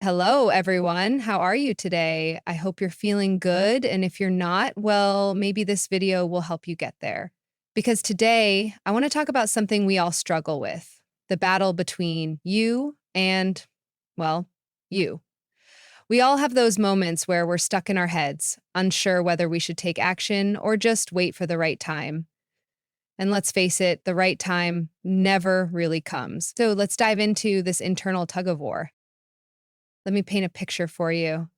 Hello, everyone. How are you today? I hope you're feeling good. And if you're not, well, maybe this video will help you get there. Because today, I want to talk about something we all struggle with, the battle between you and, well, you. We all have those moments where we're stuck in our heads, unsure whether we should take action or just wait for the right time. And let's face it, the right time never really comes. So let's dive into this internal tug of war. Let me paint a picture for you.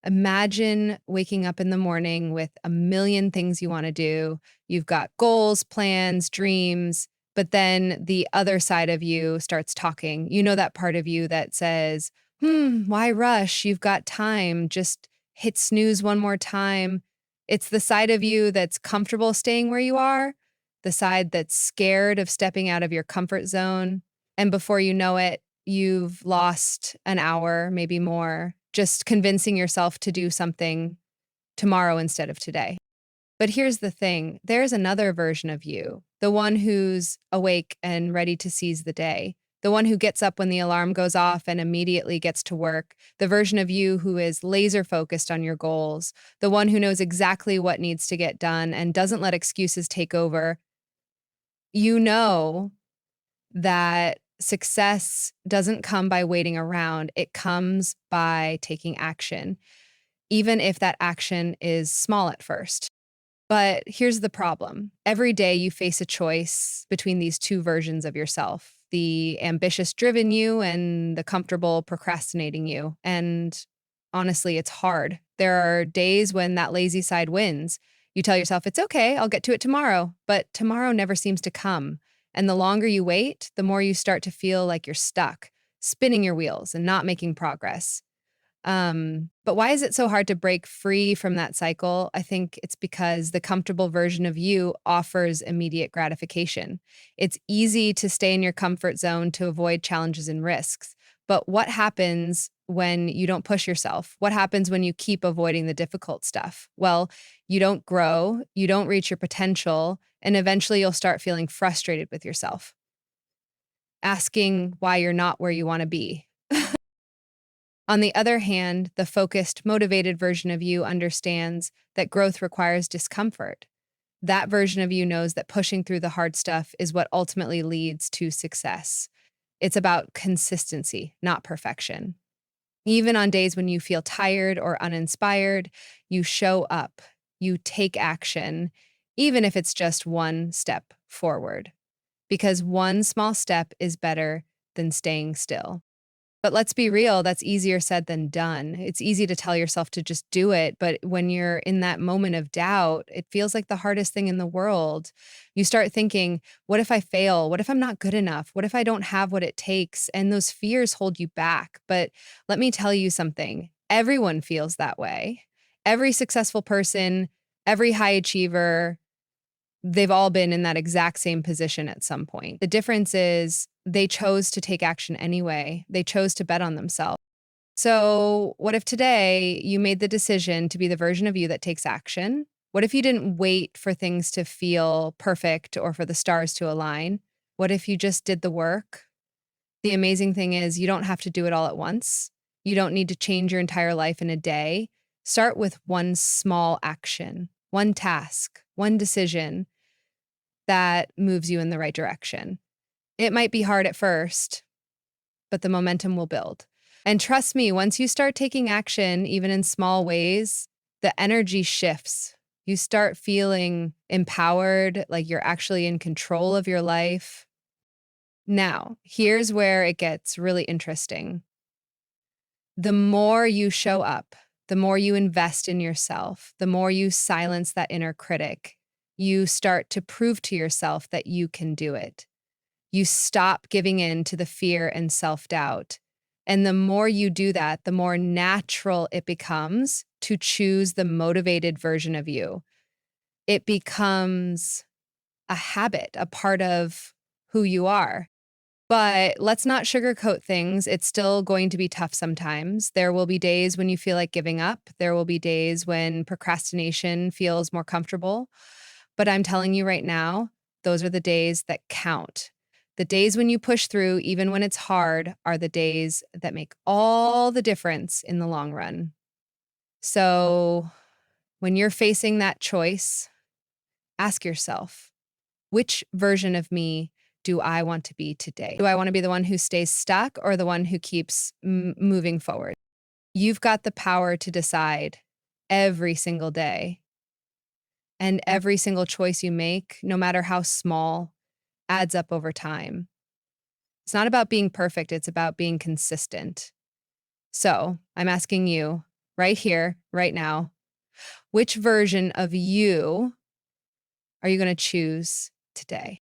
Imagine waking up in the morning with a million things you want to do. You've got goals, plans, dreams, but then the other side of you starts talking. You know, that part of you that says, why rush? You've got time. Just hit snooze one more time. It's the side of you that's comfortable staying where you are, the side that's scared of stepping out of your comfort zone. And before you know it, you've lost an hour, maybe more, just convincing yourself to do something tomorrow instead of today. But here's the thing, there's another version of you, the one who's awake and ready to seize the day, the one who gets up when the alarm goes off and immediately gets to work, the version of you who is laser focused on your goals, the one who knows exactly what needs to get done and doesn't let excuses take over. You know that success doesn't come by waiting around, it comes by taking action, even if that action is small at first. But here's the problem. Every day you face a choice between these two versions of yourself, the ambitious driven you and the comfortable procrastinating you. And honestly, it's hard. There are days when that lazy side wins. You tell yourself, it's okay, I'll get to it tomorrow. But tomorrow never seems to come. And the longer you wait, the more you start to feel like you're stuck, spinning your wheels and not making progress. But why is it so hard to break free from that cycle? I think it's because the comfortable version of you offers immediate gratification. It's easy to stay in your comfort zone to avoid challenges and risks. But what happens when you don't push yourself? What happens when you keep avoiding the difficult stuff? Well, you don't grow, you don't reach your potential, and eventually you'll start feeling frustrated with yourself, asking why you're not where you want to be. On the other hand, the focused, motivated version of you understands that growth requires discomfort. That version of you knows that pushing through the hard stuff is what ultimately leads to success. It's about consistency, not perfection. Even on days when you feel tired or uninspired, you show up, you take action, even if it's just one step forward. Because one small step is better than staying still. But let's be real, that's easier said than done. It's easy to tell yourself to just do it, but when you're in that moment of doubt, it feels like the hardest thing in the world. You start thinking, what if I fail? What if I'm not good enough? What if I don't have what it takes? And those fears hold you back. But let me tell you something, everyone feels that way. Every successful person, every high achiever, they've all been in that exact same position at some point. The difference is they chose to take action anyway. They chose to bet on themselves. So, what if today you made the decision to be the version of you that takes action? What if you didn't wait for things to feel perfect or for the stars to align? What if you just did the work? The amazing thing is, you don't have to do it all at once. You don't need to change your entire life in a day. Start with one small action, one task, one decision that moves you in the right direction. It might be hard at first, but the momentum will build. And trust me, once you start taking action, even in small ways, the energy shifts. You start feeling empowered, like you're actually in control of your life. Now, here's where it gets really interesting. The more you show up, the more you invest in yourself, the more you silence that inner critic, you start to prove to yourself that you can do it. You stop giving in to the fear and self doubt. And the more you do that, the more natural it becomes to choose the motivated version of you. It becomes a habit, a part of who you are. But let's not sugarcoat things. It's still going to be tough sometimes. There will be days when you feel like giving up. There will be days when procrastination feels more comfortable. But I'm telling you right now, those are the days that count. The days when you push through, even when it's hard, are the days that make all the difference in the long run. So when you're facing that choice, ask yourself, which version of me do I want to be today? Do I want to be the one who stays stuck or the one who keeps moving forward? You've got the power to decide every single day. And every single choice you make, no matter how small, adds up over time. It's not about being perfect, it's about being consistent. So I'm asking you right here, right now, which version of you are you going to choose today?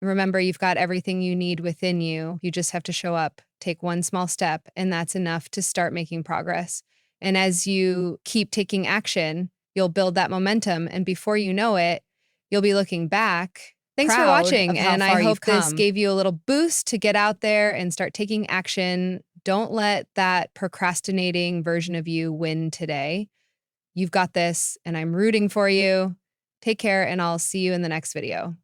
Remember, you've got everything you need within you. You just have to show up, take one small step, and that's enough to start making progress. And as you keep taking action, you'll build that momentum. And before you know it, you'll be looking back. Thanks for watching. And I hope this gave you a little boost to get out there and start taking action. Don't let that procrastinating version of you win today. You've got this, and I'm rooting for you. Take care, and I'll see you in the next video.